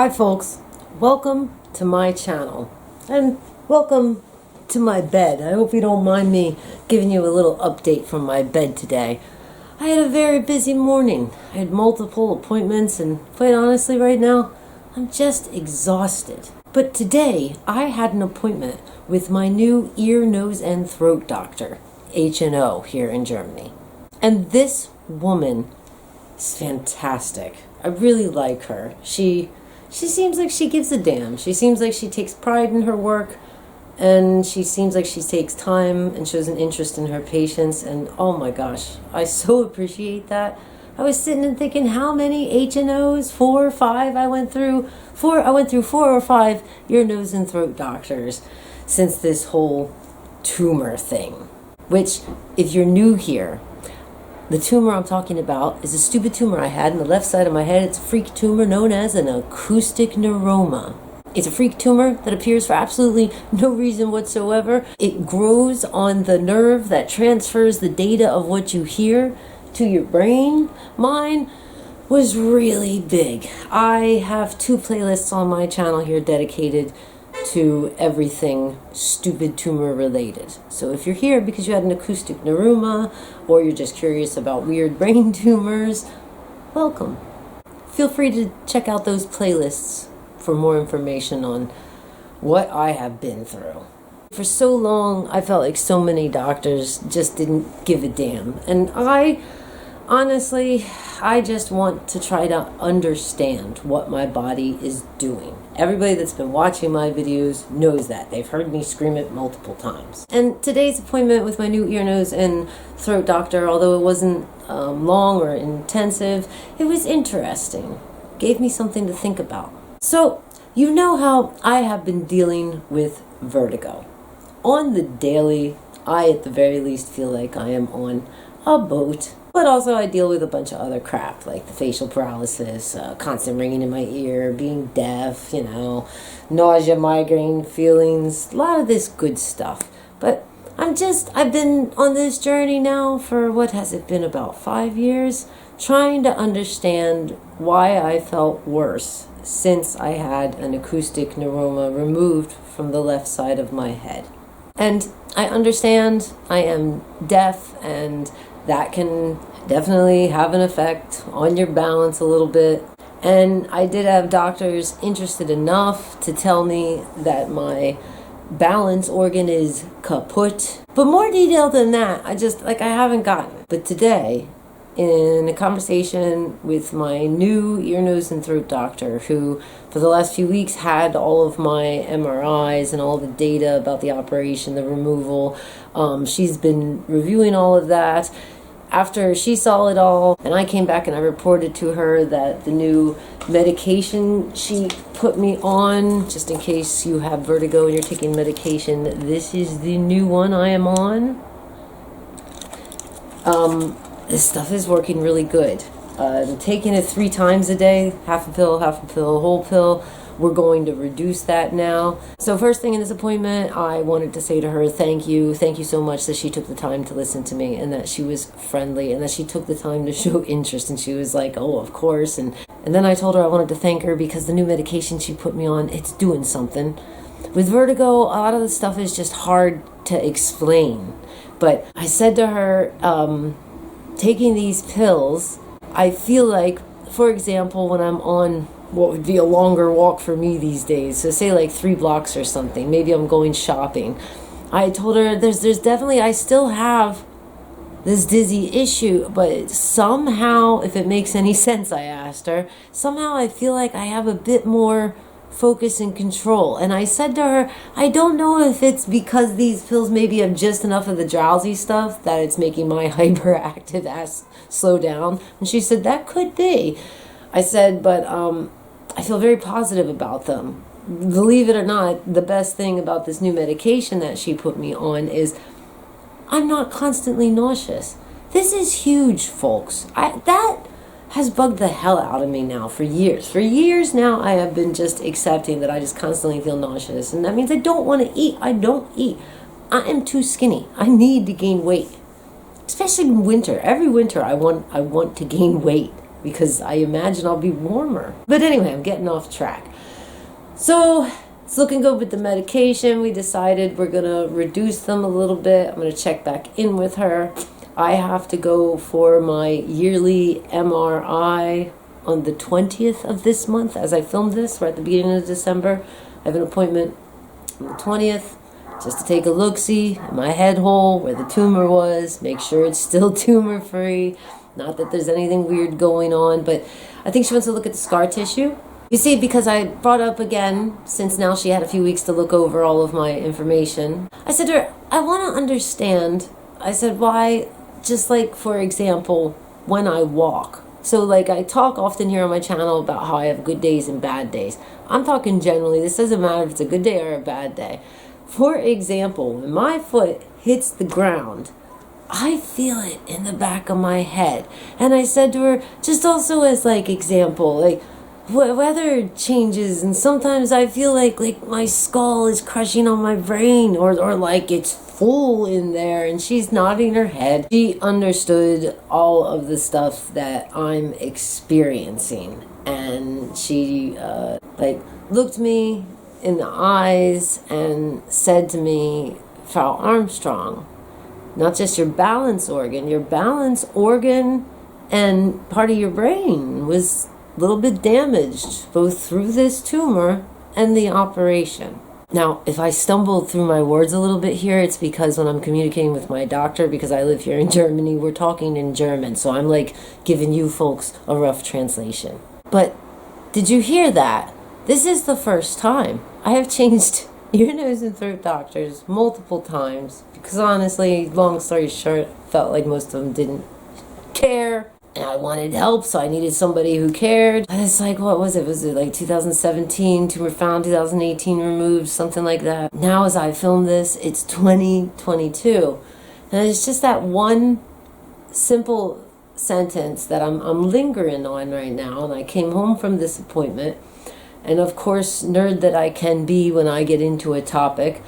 Hi folks, welcome to my channel and welcome to my bed. I hope you don't mind me giving you a little update from my bed today. I had a very busy morning. I had multiple appointments and quite honestly right now I'm just exhausted. But today I had an appointment with my new ear, nose and throat doctor, HNO here in Germany. And this woman is fantastic. I really like her. She seems like she gives a damn. She seems like she takes pride in her work, and she seems like she takes time and shows an interest in her patients, and oh my gosh, I so appreciate that. I was sitting and thinking how many HNOs, 4 or 5 I went through. I went through 4 or 5 ear, nose, and throat doctors since this whole tumor thing. Which, if you're new here, the tumor I'm talking about is a stupid tumor I had in the left side of my head. It's a freak tumor known as an acoustic neuroma. It's a freak tumor that appears for absolutely no reason whatsoever. It grows on the nerve that transfers the data of what you hear to your brain. Mine was really big. I have 2 playlists on my channel here dedicated to everything stupid tumor related. So if you're here because you had an acoustic neuroma or you're just curious about weird brain tumors, welcome. Feel free to check out those playlists for more information on what I have been through. For so long, I felt like so many doctors just didn't give a damn. And honestly, I just want to try to understand what my body is doing. Everybody that's been watching my videos knows that. They've heard me scream it multiple times. And today's appointment with my new ear, nose, and throat doctor, although it wasn't long or intensive, it was interesting. Gave me something to think about. So, you know how I have been dealing with vertigo. On the daily, I at the very least feel like I am on a boat. But also I deal with a bunch of other crap, like the facial paralysis, constant ringing in my ear, being deaf, nausea, migraine, feelings, a lot of this good stuff. But I've been on this journey now for, what has it been, about 5 years, trying to understand why I felt worse since I had an acoustic neuroma removed from the left side of my head. And I understand I am deaf, and that can definitely have an effect on your balance a little bit. And I did have doctors interested enough to tell me that my balance organ is kaput. But more detail than that, I haven't gotten. But today, in a conversation with my new ear, nose, and throat doctor, who for the last few weeks had all of my MRIs and all the data about the operation, the removal, she's been reviewing all of that. After she saw it all, and I came back and I reported to her that the new medication she put me on, just in case you have vertigo and you're taking medication, this is the new one I am on. This stuff is working really good. I'm taking it 3 times a day, half a pill, whole pill. We're going to reduce that now. So first thing in this appointment, I wanted to say to her, thank you so much that she took the time to listen to me, and that she was friendly, and that she took the time to show interest, and she was like, oh, of course. And then I told her I wanted to thank her because the new medication she put me on, it's doing something. With vertigo, a lot of the stuff is just hard to explain. But I said to her, taking these pills, I feel like, for example, when I'm on what would be a longer walk for me these days, so say like 3 blocks or something, maybe I'm going shopping, I told her there's definitely, I still have this dizzy issue, but somehow, if it makes any sense, I asked her, somehow I feel like I have a bit more focus and control. And I said to her, I don't know if it's because these pills maybe have just enough of the drowsy stuff that it's making my hyperactive ass slow down. And she said, that could be. I said, but I feel very positive about them. Believe it or not, the best thing about this new medication that she put me on is I'm not constantly nauseous. This is huge, folks. That has bugged the hell out of me now for years. For years now, I have been just accepting that I just constantly feel nauseous. And that means I don't want to eat. I don't eat. I am too skinny. I need to gain weight. Especially in winter. Every winter I want to gain weight, because I imagine I'll be warmer. But anyway, I'm getting off track. So it's looking good with the medication. We decided we're gonna reduce them a little bit. I'm gonna check back in with her. I have to go for my yearly MRI on the 20th of this month. As I filmed this, we're at the beginning of December. I have an appointment on the 20th just to take a look-see in my head hole where the tumor was, make sure it's still tumor-free. Not that there's anything weird going on, but I think she wants to look at the scar tissue. You see, because I brought up again, since now she had a few weeks to look over all of my information, I said to her, I want to understand, I said, why, just like, for example, when I walk. So, like, I talk often here on my channel about how I have good days and bad days. I'm talking generally. This doesn't matter if it's a good day or a bad day. For example, when my foot hits the ground, I feel it in the back of my head. And I said to her, just also as, like, example, like, weather changes, and sometimes I feel like my skull is crushing on my brain, or like it's full in there. And she's nodding her head. She understood all of the stuff that I'm experiencing, and she like looked me in the eyes and said to me, Frau Armstrong, not just your balance organ and part of your brain was a little bit damaged, both through this tumor and the operation. Now, if I stumbled through my words a little bit here, it's because when I'm communicating with my doctor, because I live here in Germany, we're talking in German, so I'm like giving you folks a rough translation. But did you hear that? This is the first time. I have changed ear, nose, and throat doctors multiple times, because honestly, long story short, felt like most of them didn't care. And I wanted help, so I needed somebody who cared. And it's like, what was it? Was it like 2017, tumor found, 2018 removed, something like that? Now as I film this, it's 2022. And it's just that one simple sentence that I'm lingering on right now. And I came home from this appointment. And of course, nerd that I can be when I get into a topic,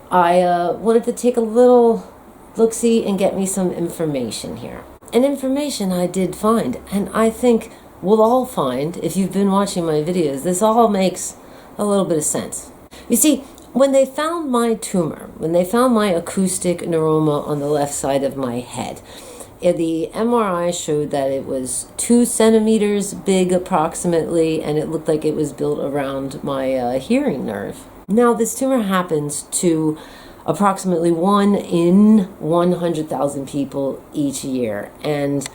I wanted to take a little look-see and get me some information here. And information I did find, and I think we'll all find, if you've been watching my videos, this all makes a little bit of sense. You see, when they found my tumor, when they found my acoustic neuroma on the left side of my head, the MRI showed that it was 2 centimeters big approximately, and it looked like it was built around my hearing nerve. Now, this tumor happens to approximately 1 in 100,000 people each year, and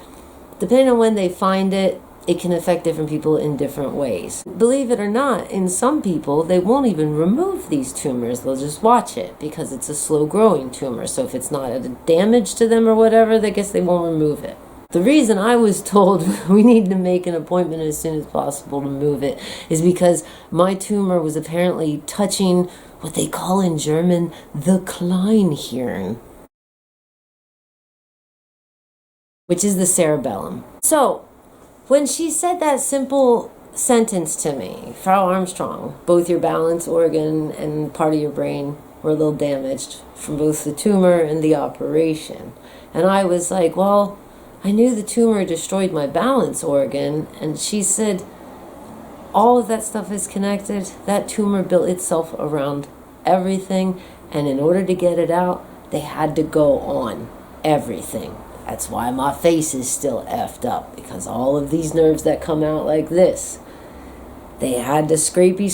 depending on when they find it, it can affect different people in different ways. Believe it or not, in some people, they won't even remove these tumors. They'll just watch it because it's a slow-growing tumor. So if it's not a damage to them or whatever, I guess they won't remove it. The reason I was told we need to make an appointment as soon as possible to move it is because my tumor was apparently touching what they call in German the Kleinhirn, which is the cerebellum. So when she said that simple sentence to me, Frau Armstrong, both your balance organ and part of your brain were a little damaged from both the tumor and the operation. And I was like, well, I knew the tumor destroyed my balance organ. And she said, all of that stuff is connected. That tumor built itself around everything. And in order to get it out, they had to go on everything. That's why my face is still effed up, because all of these nerves that come out like this, they had to scrapey,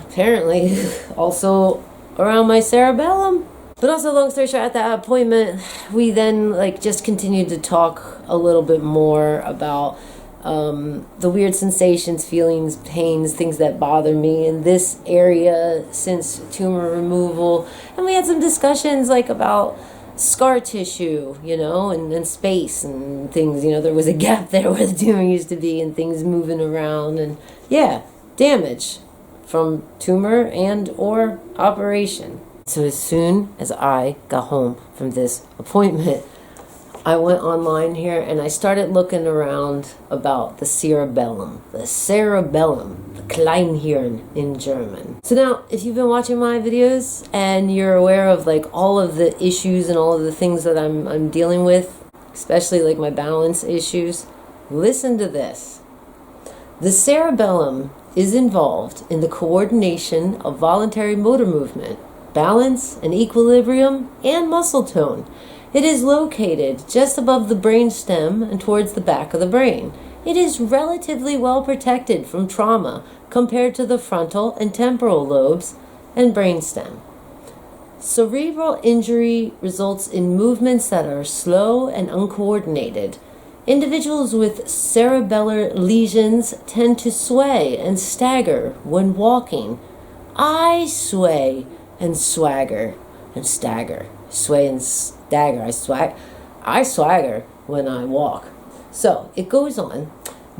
apparently, also around my cerebellum. But also, long story short, at that appointment, we then just continued to talk a little bit more about the weird sensations, feelings, pains, things that bother me in this area since tumor removal. And we had some discussions about scar tissue, and space and things. There was a gap there where the tumor used to be and things moving around, and yeah, damage from tumor and or operation. So as soon as I got home from this appointment, I went online here and I started looking around about the cerebellum, the Kleinhirn in German. So now, if you've been watching my videos and you're aware of all of the issues and all of the things that I'm dealing with, especially my balance issues, listen to this. The cerebellum is involved in the coordination of voluntary motor movement, balance and equilibrium, and muscle tone. It is located just above the brain stem and towards the back of the brain. It is relatively well protected from trauma compared to the frontal and temporal lobes and brainstem. Cerebral injury results in movements that are slow and uncoordinated. Individuals with cerebellar lesions tend to sway and stagger when walking. I sway and swagger and stagger. Sway and stagger. I swagger when I walk. So it goes on.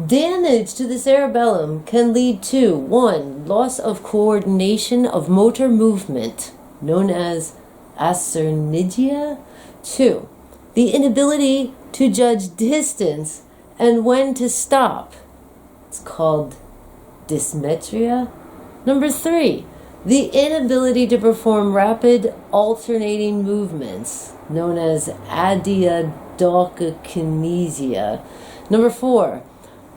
Damage to the cerebellum can lead to 1. Loss of coordination of motor movement, known as acernigia. 2. The inability to judge distance and when to stop. It's called dysmetria. 3. The inability to perform rapid alternating movements, known as adiadochokinesia. 4.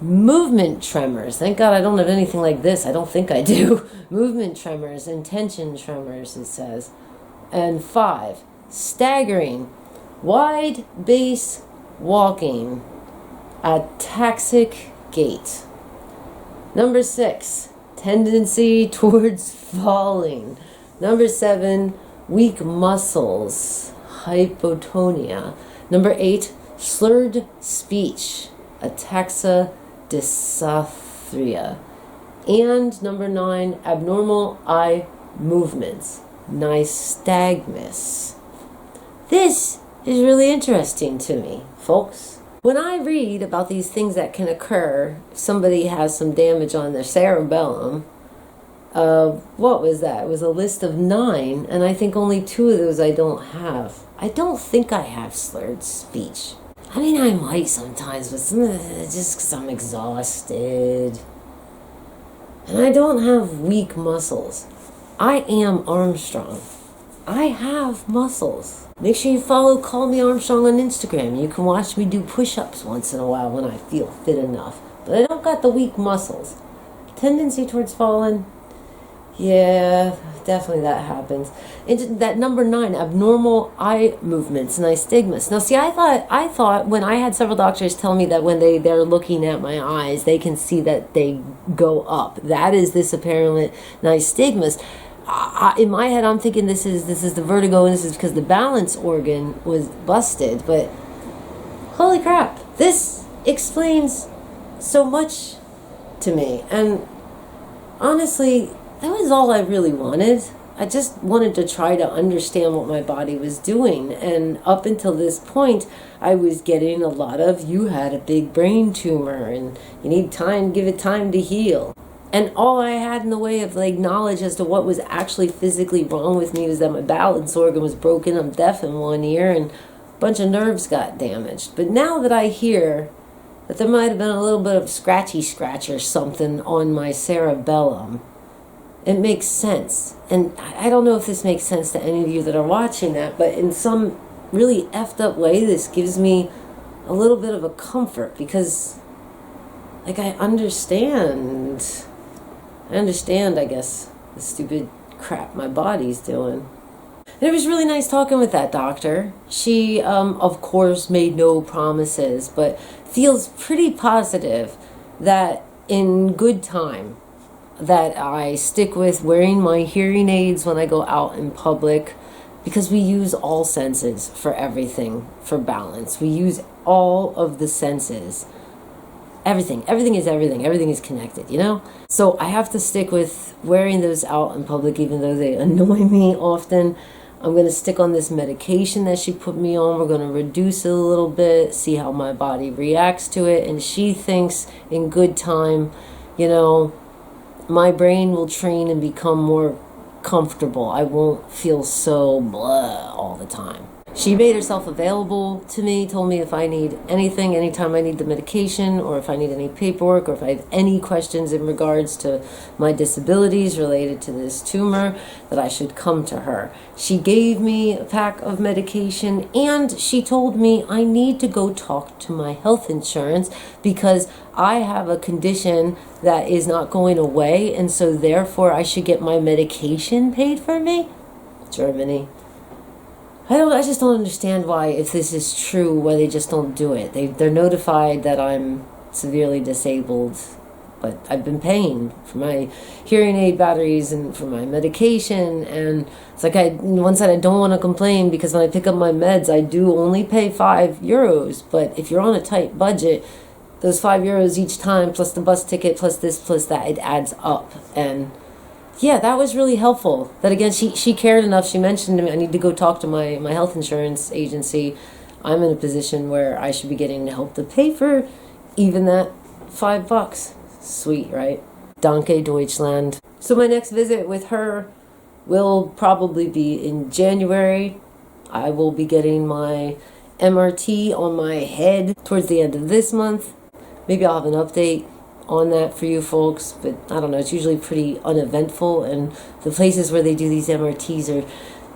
Movement tremors. Thank God I don't have anything like this. I don't think I do. Movement tremors and tension tremors, it says. And 5. Staggering, wide base walking, ataxic gait. 6. Tendency towards falling. 7. Weak muscles, hypotonia. 8. Slurred speech, ataxia dysarthria. And 9. Abnormal eye movements, nystagmus. This is really interesting to me, folks. When I read about these things that can occur, if somebody has some damage on their cerebellum, what was that? It was a list of 9, and I think only 2 of those I don't have. I don't think I have slurred speech. I mean, I might sometimes, but just because I'm exhausted. And I don't have weak muscles. I am Armstrong. I have muscles. Make sure you follow Call Me Armstrong on Instagram. You can watch me do push-ups once in a while when I feel fit enough. But I don't got the weak muscles. Tendency towards falling. Yeah, definitely that happens. And that 9, abnormal eye movements, nystagmus. Now, see, I thought when I had several doctors tell me that when they're looking at my eyes, they can see that they go up. That is this apparent nystagmus. In my head, I'm thinking this is the vertigo, and this is because the balance organ was busted. But holy crap, this explains so much to me. And honestly, that was all I really wanted. I just wanted to try to understand what my body was doing. And up until this point, I was getting a lot of, you had a big brain tumor and you need time, give it time to heal. And all I had in the way of knowledge as to what was actually physically wrong with me was that my balance organ was broken. I'm deaf in one ear and a bunch of nerves got damaged. But now that I hear that there might have been a little bit of scratchy scratch or something on my cerebellum, it makes sense. And I don't know if this makes sense to any of you that are watching that, but in some really effed up way, this gives me a little bit of a comfort because, I understand, I guess, the stupid crap my body's doing. And it was really nice talking with that doctor. She, of course, made no promises, but feels pretty positive that in good time, that I stick with wearing my hearing aids when I go out in public, because we use all senses for everything, for balance. We use all of the senses. Everything is everything. Everything is connected, So I have to stick with wearing those out in public, even though they annoy me often. I'm going to stick on this medication that she put me on. We're going to reduce it a little bit, see how my body reacts to it. And she thinks in good time, my brain will train and become more comfortable. I won't feel so blah all the time. She made herself available to me, told me if I need anything, anytime I need the medication, or if I need any paperwork, or if I have any questions in regards to my disabilities related to this tumor, that I should come to her. She gave me a pack of medication, and she told me I need to go talk to my health insurance because I have a condition that is not going away, and so therefore I should get my medication paid for me. Germany. I just don't understand why, if this is true, why they just don't do it. They're notified that I'm severely disabled, but I've been paying for my hearing aid batteries and for my medication, and it's like one side I don't want to complain because when I pick up my meds, I do only pay €5, but if you're on a tight budget, those €5 each time, plus the bus ticket, plus this, plus that, it adds up. And yeah, that was really helpful. That again, she cared enough. She mentioned to me, I need to go talk to my health insurance agency. I'm in a position where I should be getting help to pay for even that $5. Sweet, right? Danke, Deutschland. So my next visit with her will probably be in January. I will be getting my MRT on my head towards the end of this month. Maybe I'll have an update on that for you folks, but I don't know, it's usually pretty uneventful, and the places where they do these MRTs are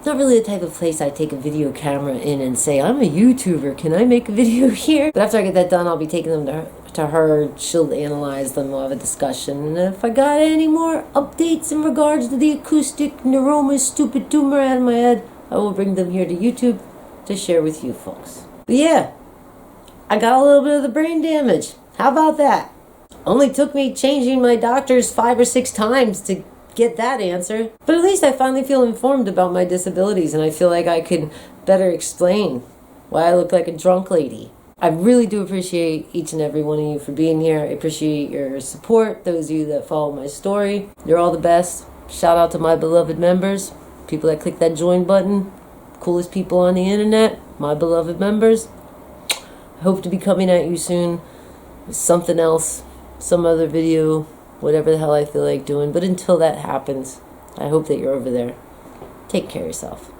not really the type of place I take a video camera in and say, I'm a YouTuber, can I make a video here? But after I get that done, I'll be taking them to her. She'll analyze them, we'll have a discussion, and if I got any more updates in regards to the acoustic neuroma stupid tumor out of my head, I will bring them here to YouTube to share with you folks. But yeah, I got a little bit of the brain damage. How about that? Only took me changing my doctors 5 or 6 times to get that answer. But at least I finally feel informed about my disabilities, and I feel like I can better explain why I look like a drunk lady. I really do appreciate each and every one of you for being here. I appreciate your support, those of you that follow my story. You're all the best. Shout out to my beloved members, people that click that join button, coolest people on the internet, my beloved members. I hope to be coming at you soon with something else, some other video, whatever the hell I feel like doing. But until that happens, I hope that you're over there. Take care of yourself.